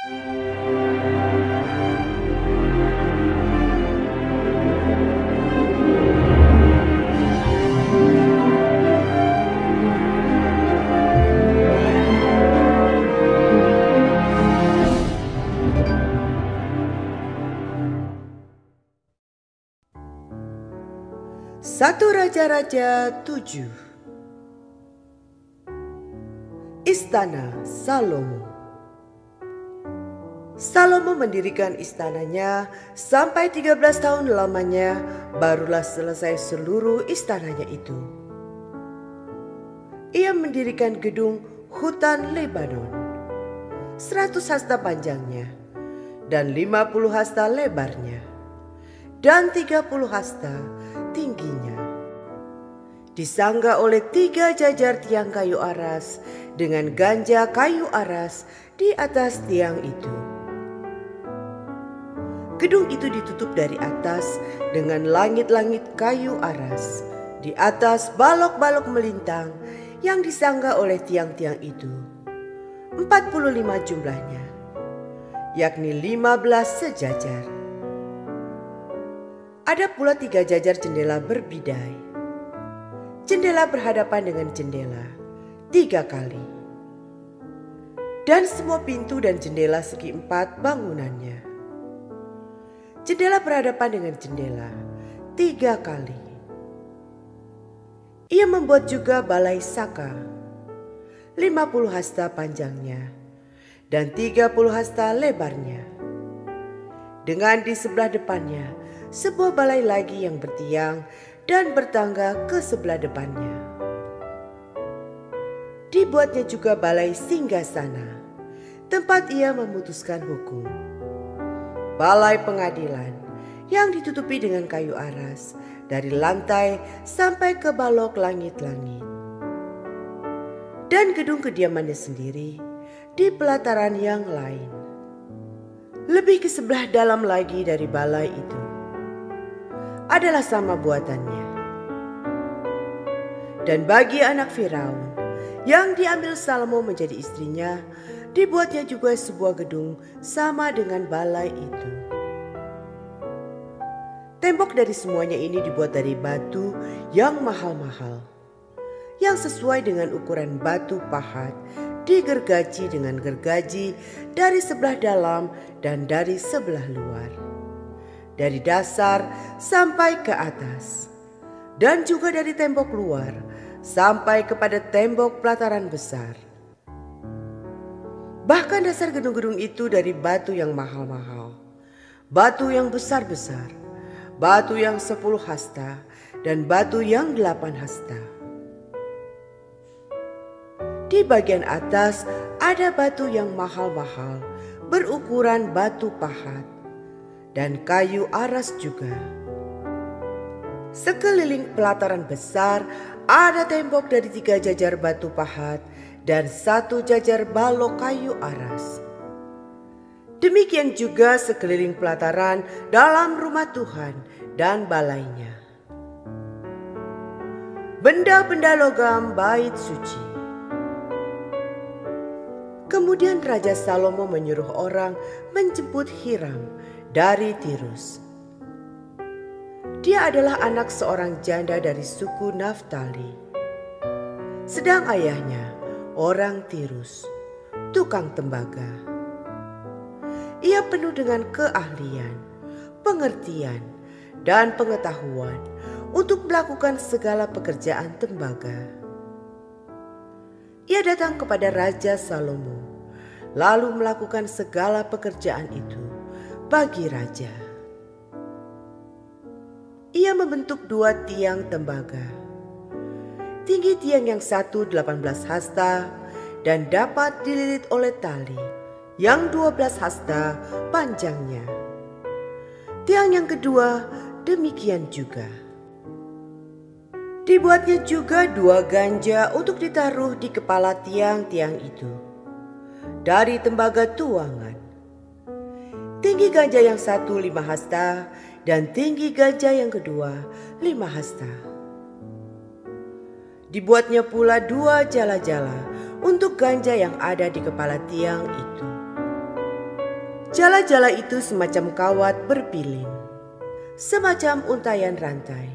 Satu Raja-Raja 7. Istana Salomo. Salomo mendirikan istananya sampai 13 tahun lamanya, barulah selesai seluruh istananya itu. Ia mendirikan gedung hutan Lebanon, 100 hasta panjangnya dan 50 hasta lebarnya dan 30 hasta tingginya. Disangga oleh 3 jajar tiang kayu aras dengan ganja kayu aras di atas tiang itu. Gedung itu ditutup dari atas dengan langit-langit kayu aras. Di atas balok-balok melintang yang disangga oleh tiang-tiang itu. 45 jumlahnya, yakni 15 sejajar. Ada pula 3 jajar jendela berbidai. Jendela berhadapan dengan jendela 3 kali. Dan semua pintu dan jendela segi 4 bangunannya. Jendela berhadapan dengan jendela 3 kali. Ia membuat juga balai saka, 50 hasta panjangnya dan 30 hasta lebarnya. Dengan di sebelah depannya sebuah balai lagi yang bertiang dan bertangga ke sebelah depannya. Dibuatnya juga balai singgasana, tempat ia memutuskan hukum. Balai pengadilan yang ditutupi dengan kayu aras dari lantai sampai ke balok langit-langit. Dan gedung kediamannya sendiri di pelataran yang lain, lebih ke sebelah dalam lagi dari balai itu, adalah sama buatannya. Dan bagi anak Firaun yang diambil Salomo menjadi istrinya, dibuatnya juga sebuah gedung sama dengan balai itu. Tembok dari semuanya ini dibuat dari batu yang mahal-mahal, yang sesuai dengan ukuran batu pahat, digergaji dengan gergaji dari sebelah dalam dan dari sebelah luar, dari dasar sampai ke atas, dan juga dari tembok luar sampai kepada tembok pelataran besar. Bahkan dasar gedung-gedung itu dari batu yang mahal-mahal, batu yang besar-besar, batu yang 10 hasta dan batu yang 8 hasta. Di bagian atas ada batu yang mahal-mahal berukuran batu pahat dan kayu aras juga. Sekeliling pelataran besar ada tembok dari 3 jajar batu pahat dan 1 jajar balok kayu aras. Demikian juga sekeliling pelataran dalam rumah Tuhan dan balainya. Benda-benda logam bait suci. Kemudian Raja Salomo menyuruh orang menjemput Hiram dari Tirus. Dia adalah anak seorang janda dari suku Naftali. Sedang ayahnya orang Tirus, tukang tembaga. Ia penuh dengan keahlian, pengertian, dan pengetahuan untuk melakukan segala pekerjaan tembaga. Ia datang kepada Raja Salomo, lalu melakukan segala pekerjaan itu bagi raja. Ia membentuk 2 tiang tembaga. Tinggi tiang yang satu 18 hasta dan dapat dililit oleh tali, yang 12 hasta panjangnya. Tiang yang kedua demikian juga. Dibuatnya juga 2 ganja untuk ditaruh di kepala tiang-tiang itu dari tembaga tuangan. Tinggi ganja yang satu 5 hasta dan tinggi ganja yang kedua 5 hasta. Dibuatnya pula 2 jala-jala untuk ganja yang ada di kepala tiang itu. Jala-jala itu semacam kawat berpilin, semacam untaian rantai.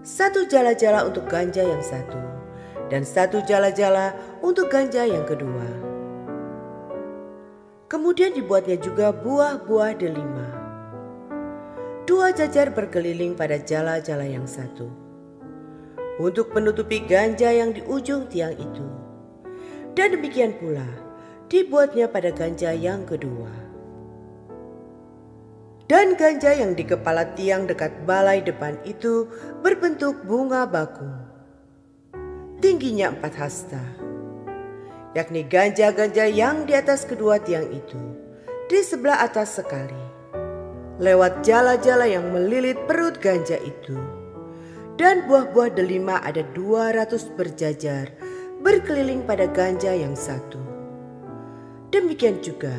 Satu jala-jala untuk ganja yang satu, dan satu jala-jala untuk ganja yang kedua. Kemudian dibuatnya juga buah-buah delima. 2 jajar berkeliling pada jala-jala yang satu, untuk menutupi ganja yang di ujung tiang itu. Dan demikian pula dibuatnya pada ganja yang kedua. Dan ganja yang di kepala tiang dekat balai depan itu berbentuk bunga bakung. Tingginya 4 hasta, yakni ganja-ganja yang di atas kedua tiang itu, di sebelah atas sekali, lewat jala-jala yang melilit perut ganja itu. Dan buah-buah delima ada 200 berjajar berkeliling pada ganja yang satu. Demikian juga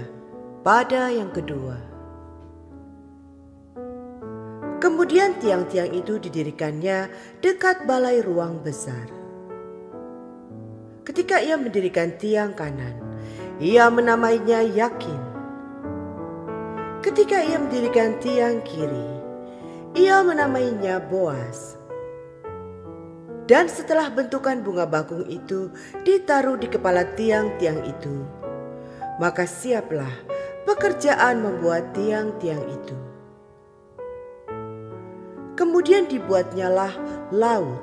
pada yang kedua. Kemudian tiang-tiang itu didirikannya dekat balai ruang besar. Ketika ia mendirikan tiang kanan, ia menamainya Yakin. Ketika ia mendirikan tiang kiri, ia menamainya Boas. Dan setelah bentukan bunga bakung itu ditaruh di kepala tiang-tiang itu, maka siaplah pekerjaan membuat tiang-tiang itu. Kemudian dibuatnyalah laut,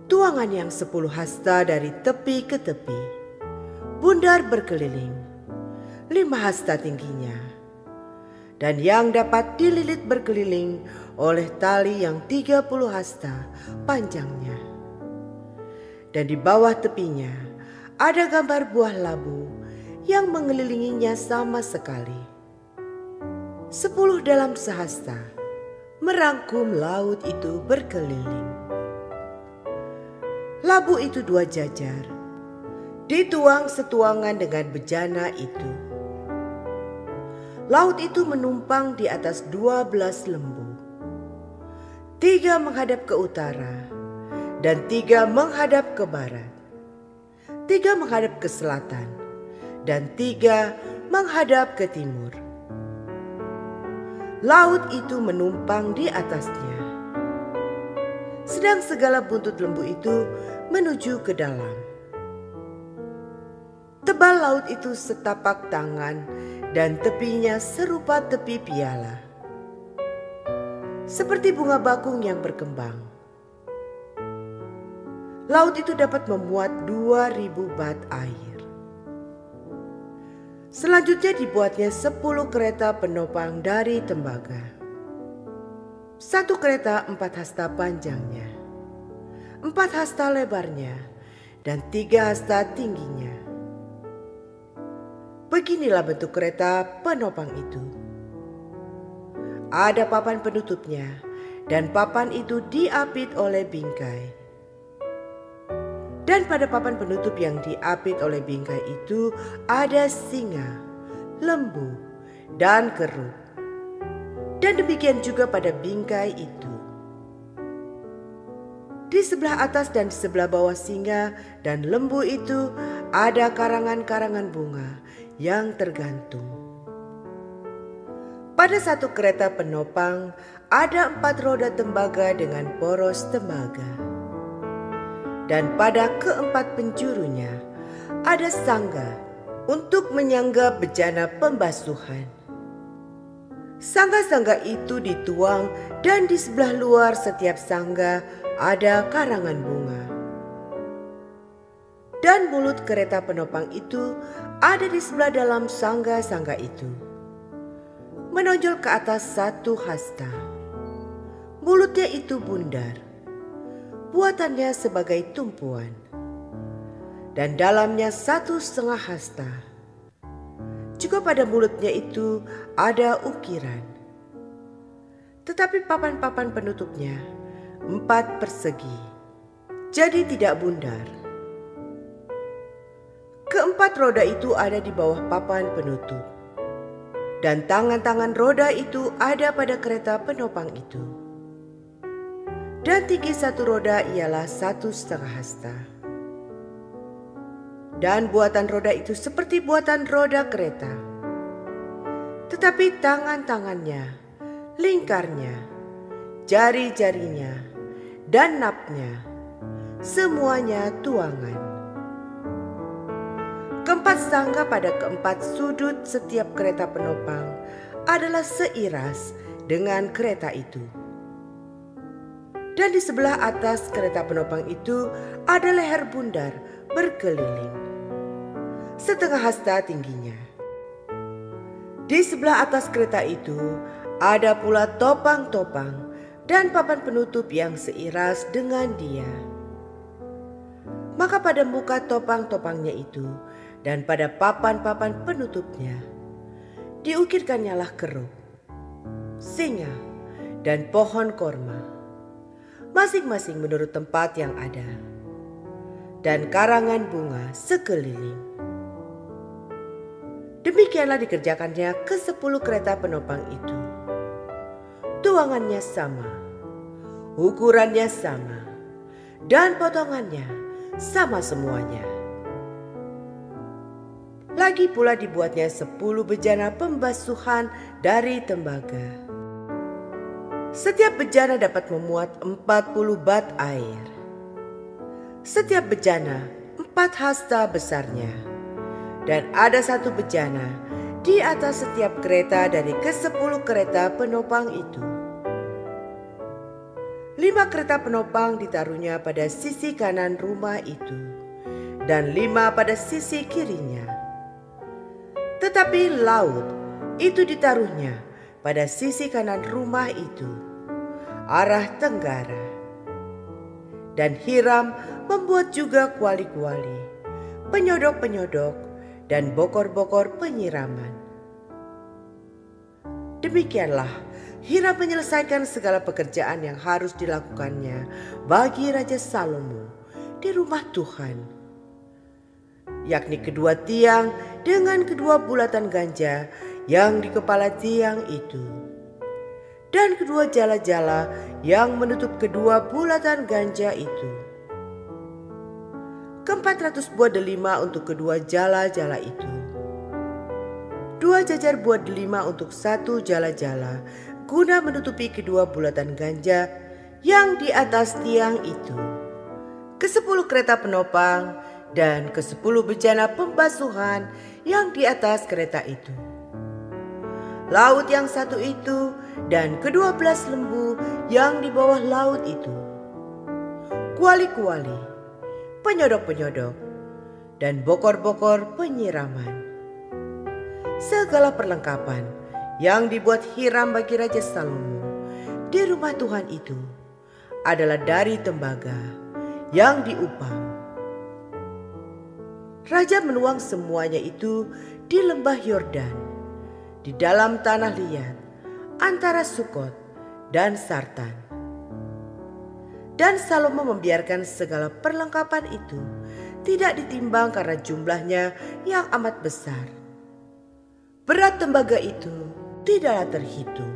tuangan yang 10 hasta dari tepi ke tepi, bundar berkeliling, 5 hasta tingginya, dan yang dapat dililit berkeliling oleh tali yang 30 hasta panjangnya. Dan di bawah tepinya ada gambar buah labu yang mengelilinginya sama sekali. 10 dalam sehasta merangkum laut itu berkeliling. Labu itu 2 jajar, dituang setuangan dengan bejana itu. Laut itu menumpang di atas 12 lembu. 3 menghadap ke utara, dan 3 menghadap ke barat. 3 menghadap ke selatan, dan 3 menghadap ke timur. Laut itu menumpang di atasnya, sedang segala buntut lembu itu menuju ke dalam. Tebal laut itu setapak tangan, dan tepinya serupa tepi piala, seperti bunga bakung yang berkembang. Laut itu dapat memuat 2000 bat air. Selanjutnya dibuatnya 10 kereta penopang dari tembaga. 1 kereta 4 hasta panjangnya, 4 hasta lebarnya, dan 3 hasta tingginya. Beginilah bentuk kereta penopang itu. Ada papan penutupnya, dan papan itu diapit oleh bingkai. Dan pada papan penutup yang diapit oleh bingkai itu ada singa, lembu, dan keruk. Dan demikian juga pada bingkai itu. Di sebelah atas dan di sebelah bawah singa dan lembu itu ada karangan-karangan bunga yang tergantung. Pada 1 kereta penopang ada 4 roda tembaga dengan poros tembaga. Dan pada keempat penjurunya ada sangga untuk menyangga bejana pembasuhan. Sangga-sangga itu dituang, dan di sebelah luar setiap sangga ada karangan bunga. Dan mulut kereta penopang itu ada di sebelah dalam sangga-sangga itu, menonjol ke atas 1 hasta. Mulutnya itu bundar, buatannya sebagai tumpuan, dan dalamnya 1,5 hasta. Juga pada mulutnya itu ada ukiran. Tetapi papan-papan penutupnya 4 persegi, jadi tidak bundar. Keempat roda itu ada di bawah papan penutup, dan tangan-tangan roda itu ada pada kereta penopang itu. Dan tinggi 1 roda ialah 1,5 hasta. Dan buatan roda itu seperti buatan roda kereta, Tetapi tangan-tangannya, lingkarnya, jari-jarinya, dan napnya, semuanya tuangan. Keempat sangga pada keempat sudut setiap kereta penopang adalah seiras dengan kereta itu. Dan di sebelah atas kereta penopang itu ada leher bundar berkeliling, setengah hasta tingginya. Di sebelah atas kereta itu ada pula topang-topang dan papan penutup yang seiras dengan dia. Maka pada muka topang-topangnya itu dan pada papan-papan penutupnya diukirkannyalah keruk, singa, dan pohon korma, masing-masing menurut tempat yang ada, dan karangan bunga sekeliling. Demikianlah dikerjakannya ke-10 kereta penopang itu. Tuangannya sama, ukurannya sama, dan potongannya sama semuanya. Lagi pula dibuatnya 10 bejana pembasuhan dari tembaga. Setiap bejana dapat memuat 40 bat air. Setiap bejana 4 hasta besarnya. Dan ada 1 bejana di atas setiap kereta dari ke-10 kereta penopang itu. 5 kereta penopang ditaruhnya pada sisi kanan rumah itu, dan 5 pada sisi kirinya. Tetapi laut itu ditaruhnya pada sisi kanan rumah itu, arah tenggara. Dan Hiram membuat juga kuali-kuali, penyodok-penyodok, dan bokor-bokor penyiraman. Demikianlah Hiram menyelesaikan segala pekerjaan yang harus dilakukannya bagi Raja Salomo di rumah Tuhan, yakni kedua tiang dengan kedua bulatan ganja yang di kepala tiang itu, dan kedua jala-jala yang menutup kedua bulatan ganja itu. 400 buah delima untuk kedua jala-jala itu. 2 jajar buah delima untuk 1 jala-jala guna menutupi kedua bulatan ganja yang di atas tiang itu. Ke-10 kereta penopang dan ke-10 bejana pembasuhan yang di atas kereta itu. Laut yang 1 itu dan ke-12 lembu yang di bawah laut itu. Kuali-kuali, penyodok-penyodok, dan bokor-bokor penyiraman. Segala perlengkapan yang dibuat Hiram bagi Raja Salomo di rumah Tuhan itu adalah dari tembaga yang diupam. Raja menuang semuanya itu di lembah Yordan, di dalam tanah liat antara Sukot dan Sartan. Dan Salomo membiarkan segala perlengkapan itu tidak ditimbang karena jumlahnya yang amat besar. Berat tembaga itu tidaklah terhitung.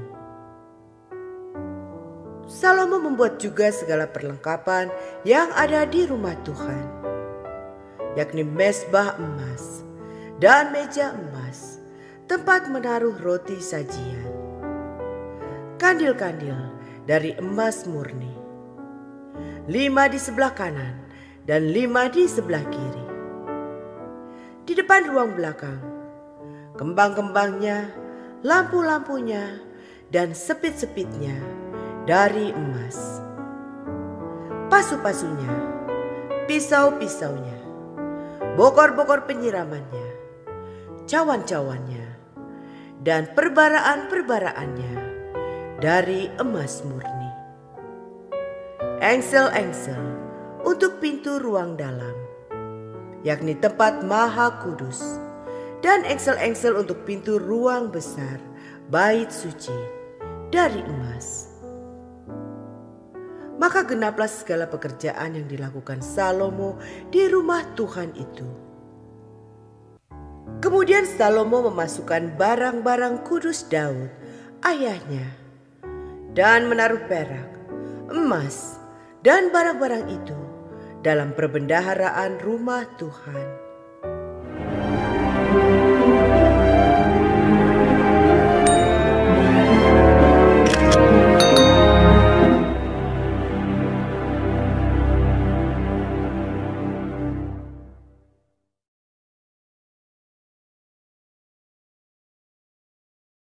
Salomo membuat juga segala perlengkapan yang ada di rumah Tuhan, yakni mezbah emas dan meja emas, tempat menaruh roti sajian, kandil-kandil dari emas murni, 5 di sebelah kanan dan 5 di sebelah kiri. Di depan ruang belakang, kembang-kembangnya, lampu-lampunya, dan sepit-sepitnya dari emas, pasu-pasunya, pisau-pisaunya, bokor-bokor penyiramannya, cawan-cawannya, dan perbaraan-perbaraannya dari emas murni. Engsel-engsel untuk pintu ruang dalam, yakni tempat maha kudus, dan engsel-engsel untuk pintu ruang besar, bait suci, dari emas. Maka genaplah segala pekerjaan yang dilakukan Salomo di rumah Tuhan itu. Kemudian Salomo memasukkan barang-barang kudus Daud, ayahnya, dan menaruh perak, emas, dan barang-barang itu dalam perbendaharaan rumah Tuhan.